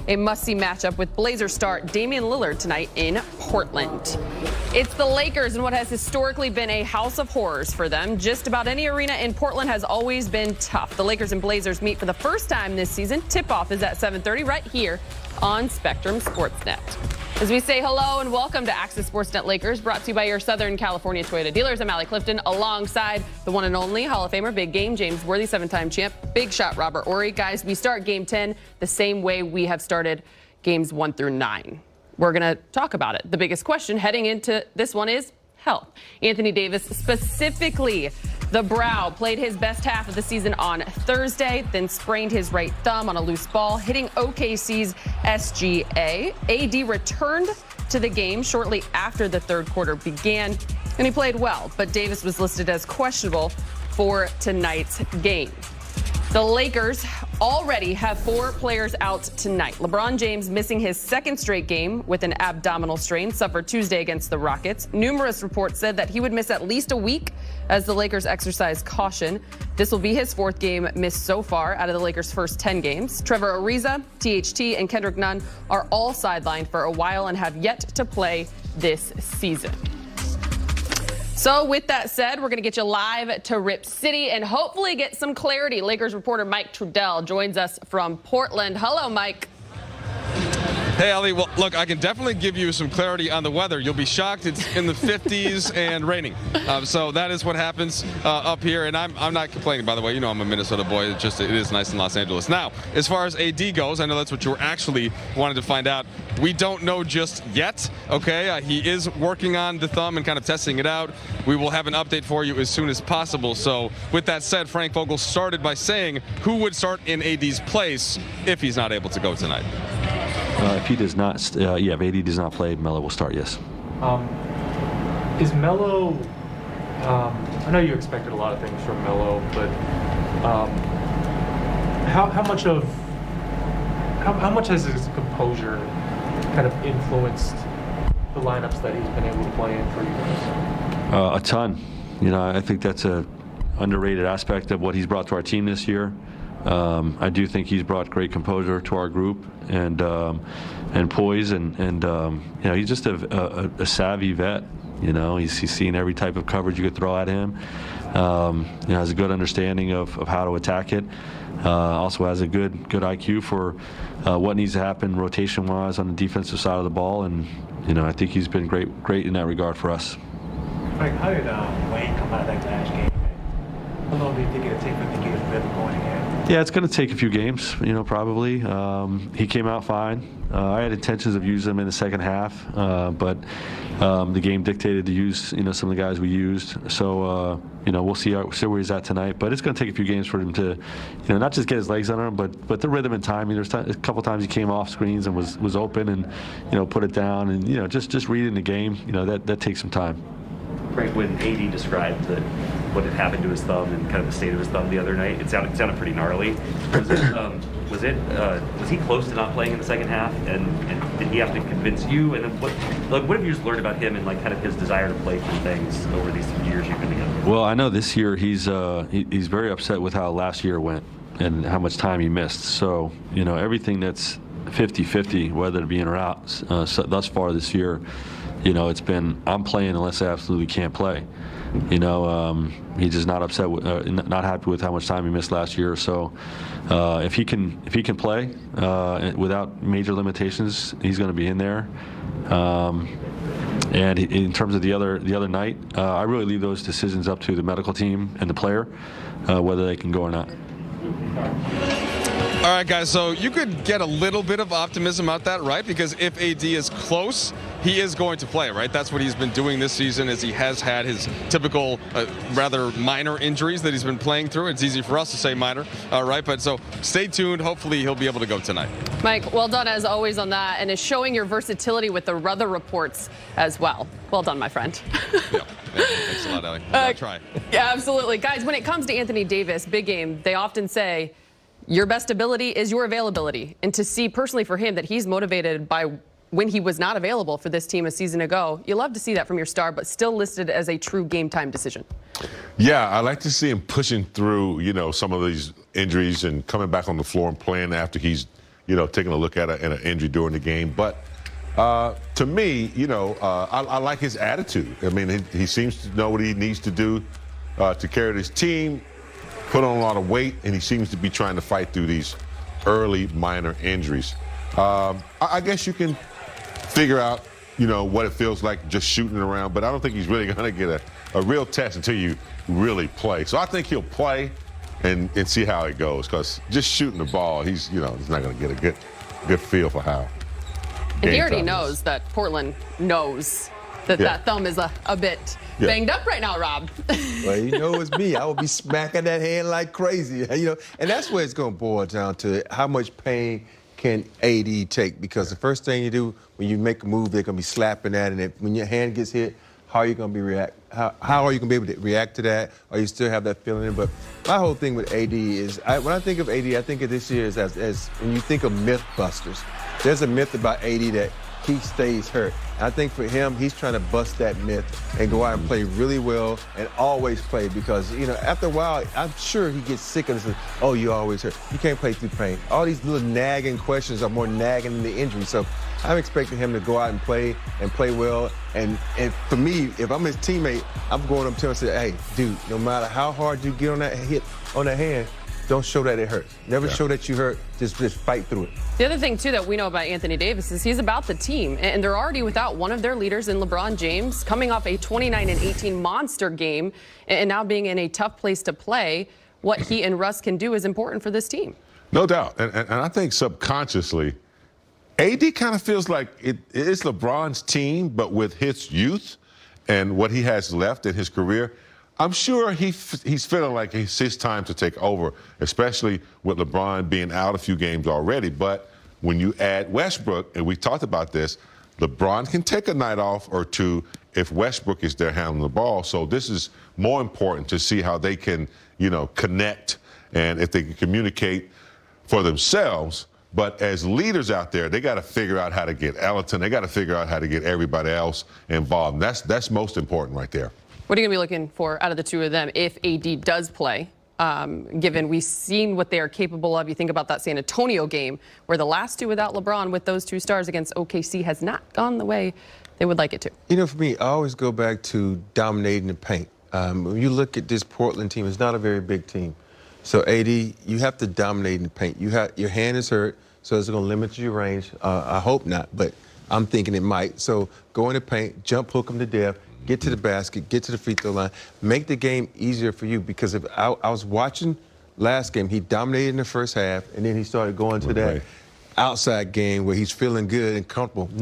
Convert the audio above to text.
A must-see matchup with Blazers star Damian Lillard tonight in Portland. It's the Lakers in what has historically been a house of horrors for them. Just about any arena in Portland has always been tough. The Lakers and Blazers meet for the first time this season. Tip-off is at 7:30 right here on Spectrum Sportsnet. As we say hello and welcome to Access Sportsnet Lakers, brought to you by your Southern California Toyota dealers. I'm Allie Clifton, alongside the one and only Hall of Famer, Big Game James Worthy, 7-time champ, Big Shot Robert Horry. Guys, we start Game 10 the same way we have started Games 1 through 9. We're going to talk about it. The biggest question heading into this one is health. Anthony Davis, specifically the brow, played his best half of the season on Thursday, then sprained his right thumb on a loose ball, hitting OKC's SGA. AD returned to the game shortly after the third quarter began, and he played well, but Davis was listed as questionable for tonight's game. The Lakers already have 4 players out tonight. LeBron James missing his second straight game with an abdominal strain, suffered Tuesday against the Rockets. Numerous reports said that he would miss at least a week as the Lakers exercise caution. This will be his 4th game missed so far out of the Lakers' first 10 games. Trevor Ariza, THT, and Kendrick Nunn are all sidelined for a while and have yet to play this season. So with that said, we're going to get you live to Rip City and hopefully get some clarity. Lakers reporter Mike Trudell joins us from Portland. Hello, Mike. Hey, Allie. Well, look, I can definitely give you some clarity on the weather. You'll be shocked. It's in the 50s and raining. So that is what happens up here. And I'm not complaining, by the way. You know I'm a Minnesota boy. It is nice in Los Angeles. Now, as far as AD goes, I know that's what you were actually wanted to find out. We don't know just yet, okay? He is working on the thumb and kind of testing it out. We will have an update for you as soon as possible. So with that said, Frank Vogel started by saying who would start in AD's place if he's not able to go tonight. If he does not, if AD does not play, Melo will start, yes. Is Melo, I know you expected a lot of things from Melo, but how much has his composure kind of influenced the lineups that he's been able to play in for you guys? A ton. You know, I think that's a underrated aspect of what he's brought to our team this year. I do think he's brought great composure to our group and poise, and you know, he's just a savvy vet. You know, he's seen every type of coverage you could throw at him. You know, has a good understanding of how to attack it. Also has a good IQ for what needs to happen rotation-wise on the defensive side of the ball, and you know, I think he's been great in that regard for us. Frank, how did Wayne come out of that last game? How long do you think it'll take for him to get his rhythm going again? Yeah, it's going to take a few games, you know, probably. He came out fine. I had intentions of using him in the second half, but the game dictated to use, you know, some of the guys we used. So, you know, we'll see where he's at tonight. But it's going to take a few games for him to, you know, not just get his legs under him, but the rhythm and timing. There's a couple times he came off screens and was open and, you know, put it down. And, you know, just reading the game, you know, that takes some time. Frank, when AD described what had happened to his thumb and kind of the state of his thumb the other night, it sounded pretty gnarly. Was he close to not playing in the second half? And did he have to convince you? And then what have you just learned about him and like kind of his desire to play for things over these years you've been together? Well, I know this year he's very upset with how last year went and how much time he missed. So, you know, everything that's 50-50, whether it be in or out, thus far this year, you know, it's been I'm playing unless I absolutely can't play. You know, he's just not upset, not happy with how much time he missed last year. So, if he can play without major limitations, he's going to be in there. And in terms of the other night, I really leave those decisions up to the medical team and the player, whether they can go or not. All right, guys, so you could get a little bit of optimism out that, right? Because if AD is close, he is going to play, right? That's what he's been doing this season, is he has had his typical, rather minor injuries that he's been playing through. It's easy for us to say minor, right? But so stay tuned. Hopefully he'll be able to go tonight. Mike, well done as always on that, and is showing your versatility with the weather reports as well. Well done, my friend. Yeah, thanks a lot, Allie. I'll try. Yeah, absolutely. Guys, when it comes to Anthony Davis, big game, they often say your best ability is your availability. And to see personally for him that he's motivated by when he was not available for this team a season ago, you love to see that from your star, but still listed as a true game time decision. Yeah, I like to see him pushing through, you know, some of these injuries and coming back on the floor and playing after he's taking a look at an injury during the game. But to me, I like his attitude. I mean, he seems to know what he needs to do to carry this team, put on a lot of weight, and he seems to be trying to fight through these early minor injuries. I guess you can figure out, what it feels like just shooting around, but I don't think he's really going to get a real test until you really play. So I think he'll play and see how it goes, because just shooting the ball, he's not going to get a good feel for how. And he already knows that Portland knows that thumb is a bit banged up right now, Rob. Well, it's me. I will be smacking that hand like crazy, and that's where it's going to boil down to how much pain can AD take, because the first thing you do when you make a move, they're going to be slapping at it, and when your hand gets hit, how are you going to react? How are you going to be able to react to that? Or you still have that feeling? But my whole thing with AD is, when I think of AD, I think of this year as when you think of myth busters. There's a myth about AD that he stays hurt. And I think for him, he's trying to bust that myth and go out and play really well and always play, because, after a while, I'm sure he gets sick of this. Oh, you always hurt. You can't play through pain. All these little nagging questions are more nagging than the injury. So I'm expecting him to go out and play well. And for me, if I'm his teammate, I'm going up to him and say, hey, dude, no matter how hard you get on that hit on that hand, don't show that it hurts. Never show that you hurt. Just fight through it. The other thing, too, that we know about Anthony Davis is he's about the team. And they're already without one of their leaders in LeBron James, coming off a 29-18 monster game and now being in a tough place to play. What he and Russ can do is important for this team. No doubt. And I think subconsciously, AD kind of feels like it is LeBron's team, but with his youth and what he has left in his career, I'm sure he's feeling like it's his time to take over, especially with LeBron being out a few games already. But when you add Westbrook, and we talked about this, LeBron can take a night off or two if Westbrook is there handling the ball. So this is more important to see how they can, connect, and if they can communicate for themselves. But as leaders out there, they got to figure out how to get Ellington. They got to figure out how to get everybody else involved. And that's most important right there. What are you going to be looking for out of the two of them if AD does play, given we've seen what they are capable of? You think about that San Antonio game where the last two without LeBron with those two stars against OKC has not gone the way they would like it to. For me, I always go back to dominating the paint. When you look at this Portland team, it's not a very big team. So, AD, you have to dominate in the paint. Your hand is hurt, so it's going to limit your range. I hope not, but I'm thinking it might. So go in the paint, jump hook them to death, get to the basket, get to the free throw line, make the game easier for you, because if I was watching last game, he dominated in the first half, and then he started going to that outside game where he's feeling good and comfortable. No.